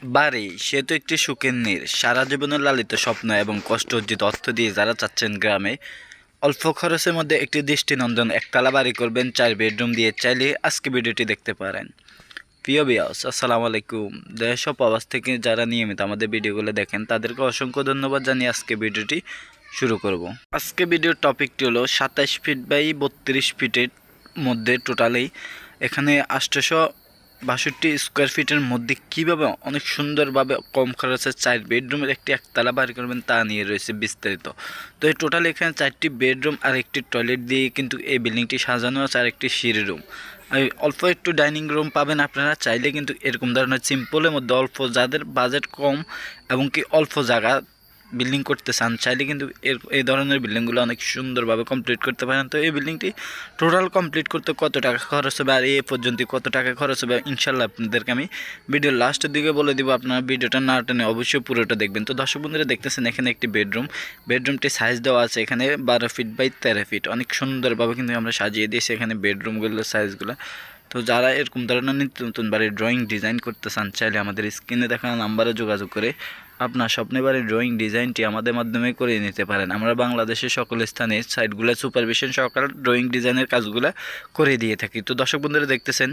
বাড়ি সে তো একটি সুখের নীড়, সারা জীবনের লালিত স্বপ্ন এবং কষ্ট অর্জিত অর্থ দিয়ে যারা চাচ্ছেন গ্রামে অল্প খরচের মধ্যে একটি দৃষ্টিনন্দন একতলা বাড়ি করবেন 4 বেডরুম দিয়ে, চাইলে আজকে ভিডিওটি দেখতে পারেন। প্রিয় ভিউয়ার্স, আসসালামু আলাইকুম। দেশ ও প্রবাস থেকে যারা নিয়মিত আমাদের ভিডিওগুলো দেখেন তাদেরকে অসংখ্য ধন্যবাদ জানিয়ে আজকে ভিডিওটি শুরু করব। আজকে ভিডিওর টপিকটি হলো 27 ফিট বাই 32 ফিটের মধ্যে টোটালি এখানে 862 স্কোয়ার ফিটের মধ্যে কীভাবে অনেক সুন্দরভাবে কম খরচে 4 বেডরুমের একটি একতলা বাড়ি করবেন তা নিয়ে রয়েছে বিস্তারিত। তো এই টোটাল এখানে 4টি বেডরুম আর একটি টয়লেট দিয়ে কিন্তু এই বিল্ডিংটি সাজানো আছে, আর একটি সিঁড়ি রুম, অল্প একটু ডাইনিং রুম পাবেন। আপনারা চাইলে কিন্তু এরকম ধরনের সিম্পলের মধ্যে অল্প, যাদের বাজেট কম এবং কি অল্প জায়গা বিল্ডিং করতে চান, চাইলে কিন্তু এই ধরনের বিল্ডিংগুলো অনেক সুন্দরভাবে কমপ্লিট করতে পারেন। তো এই বিল্ডিংটি টোটাল কমপ্লিট করতে কত টাকা খরচ হবে আর এই পর্যন্ত কত টাকা খরচ হবে ইনশাল্লাহ আপনাদেরকে আমি ভিডিওর লাস্টের দিকে বলে দিব। আপনারা ভিডিওটা না টেনে অবশ্যই পুরোটা দেখবেন। তো দর্শক বন্ধুরা দেখতেছেন এখানে একটি বেডরুমটি সাইজ দেওয়া আছে এখানে 12 ফিট বাই 13 ফিট। অনেক সুন্দরভাবে কিন্তু আমরা সাজিয়ে দিয়েছি এখানে বেডরুমগুলোর সাইজগুলো। তো যারা এরকম ধরনের নিত্য নতুন বাড়ির ড্রয়িং ডিজাইন করতে চান, চাইলে আমাদের স্ক্রিনে দেখানো নাম্বারে যোগাযোগ করে আপনার স্বপ্নের বাড়ির ড্রয়িং ডিজাইনটি আমাদের মাধ্যমে করে নিতে পারেন। আমরা বাংলাদেশের সকল স্থানে সাইটগুলো সুপারভিশন সহকারে ড্রয়িং ডিজাইনের কাজগুলো করে দিয়ে থাকি। তো দর্শক বন্ধুরা দেখতেছেন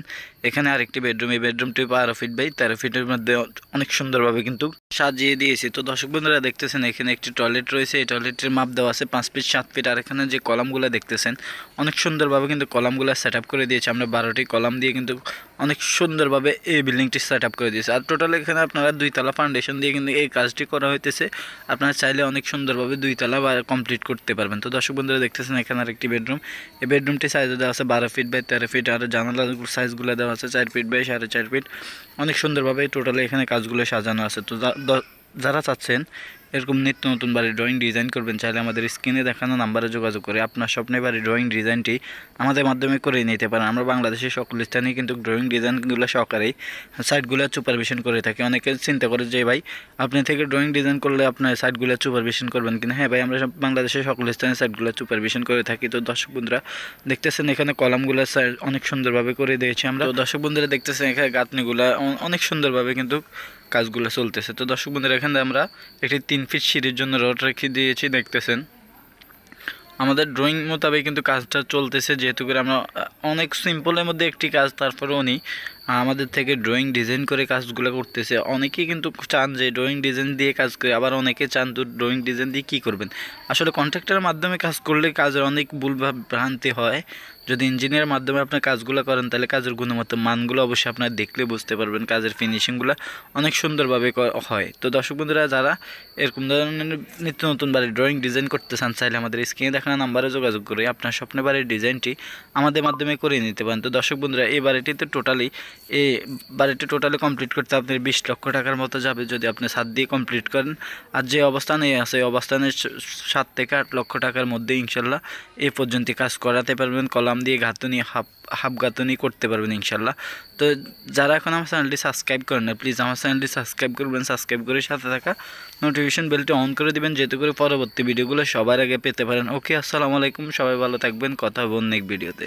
এখানে আরেকটি বেডরুম, এই বেডরুমটি 12 ফিট বাই 13 ফিটের মধ্যে অনেক সুন্দরভাবে কিন্তু সাজিয়ে দিয়েছি। তো দর্শক বন্ধুরা দেখতেছেন এখানে একটি টয়লেট রয়েছে, এই টয়লেটের মাপ দেওয়া আছে 5 ফিট 7 ফিট। আর এখানে যে কলামগুলো দেখতেছেন অনেক সুন্দরভাবে কিন্তু কলামগুলো সেট আপ করে দিয়েছে। আমরা 12টি কলাম দিয়ে কিন্তু অনেক সুন্দরভাবে এই বিল্ডিংটি সেট আপ করে দিয়েছে। আর টোটাল এখানে আপনারা 2 তলা ফাউন্ডেশন দিয়ে কিন্তু এই কাজটি করা হইতেছে। আপনারা চাইলে অনেক সুন্দরভাবে 2 তলা কমপ্লিট করতে পারবেন। তো দর্শক বন্ধুরা দেখতেছেন এখানে আরেকটি বেডরুম, এই বেডরুমটি সাইজ দেওয়া আছে 12 ফিট বাই 13 ফিট। আর জানালার সাইজগুলো দেওয়া আছে 4 ফিট বাই 4.5 ফিট। অনেক সুন্দরভাবে টোটালি এখানে কাজগুলো সাজানো আছে। তো যারা চাচ্ছেন এরকম নিত্য নতুন বাড়ির ড্রয়িং ডিজাইন করবেন, চাইলে আমাদের স্ক্রিনে দেখানো নাম্বারে যোগাযোগ করে আপনার স্বপ্নের বাড়ির ড্রয়িং ডিজাইনটি আমাদের মাধ্যমে করে নিতে পারেন। আমরা বাংলাদেশের সকল স্থানে কিন্তু ড্রয়িং ডিজাইনগুলো সহকারেই সাইটগুলো সুপারভিশন করে থাকি। অনেকে চিন্তা করে যে ভাই আপনি থেকে ড্রয়িং ডিজাইন করলে আপনার সাইটগুলো সুপারভিশন করবেন কিনা। হ্যাঁ ভাই, আমরা বাংলাদেশের সকল স্থানে সাইটগুলো সুপারভিশন করে থাকি। তো দর্শক বন্ধুরা দেখতেছেন এখানে কলামগুলো অনেক সুন্দরভাবে করে দিয়েছি আমরা। তো দর্শক বন্ধুরা দেখতেছেন এখানে গাঁথনিগুলো অনেক সুন্দরভাবে কিন্তু কাজগুলো চলতেছে। তো দর্শক বন্ধুরা এখানে আমরা একটি 3 ফিট সিঁড়ির জন্য রড রেখে দিয়েছি। দেখতেছেন আমাদের ড্রয়িং মোতাবেক কিন্তু কাজটা চলতেছে, যেহেতু করে আমরা অনেক সিম্পলের মধ্যে একটি কাজ, তারপরে উনি আমাদের থেকে ড্রয়িং ডিজাইন করে কাজগুলো করতেছে। অনেকেই কিন্তু চান যে ড্রয়িং ডিজাইন দিয়ে কাজ করে, আবার অনেকে চান তো ড্রয়িং ডিজাইন দিয়ে কী করবেন। আসলে কন্ট্রাক্টরের মাধ্যমে কাজ করলে কাজের অনেক ভুল ভ্রান্তি হয়। যদি ইঞ্জিনিয়ারের মাধ্যমে আপনার কাজগুলো করেন তাহলে কাজের গুণগত মানগুলো অবশ্যই আপনারা দেখলে বুঝতে পারবেন, কাজের ফিনিশিংগুলো অনেক সুন্দরভাবে হয়। তো দর্শক বন্ধুরা যারা এরকম ধরনের নিত্য নতুন বাড়ির ড্রয়িং ডিজাইন করতে চান, চাইলে আমাদের স্ক্রিনে দেখানো নাম্বারে যোগাযোগ করে আপনার স্বপ্নের বাড়ির ডিজাইনটি আমাদের মাধ্যমে করে নিতে পারেন। তো দর্শক বন্ধুরা এই বাড়িটি টোটালি কমপ্লিট করতে আপনার 20 লক্ষ টাকার মতো যাবে যদি আপনি ছাদ দিয়ে কমপ্লিট করেন। আর যে অবস্থানে আছে এই অবস্থানে 7 থেকে 8 লক্ষ টাকার মধ্যে ইনশাল্লাহ এই পর্যন্ত কাজ করাতে পারবেন। কলাম দিয়ে গাঁথনি হাফ গাঁথনি করতে পারবেন ইনশাল্লাহ। তো যারা এখন আমার চ্যানেলটি সাবস্ক্রাইব করেন না, প্লিজ আমার চ্যানেলটি সাবস্ক্রাইব করবেন। সাবস্ক্রাইব করে সাথে থাকা নোটিফিকেশন বেলটি অন করে দিবেন, যাতে করে পরবর্তী ভিডিওগুলো সবার আগে পেতে পারেন। ওকে, আসসালামু আলাইকুম, সবাই ভালো থাকবেন। কথা হবে অন্য এক ভিডিওতে।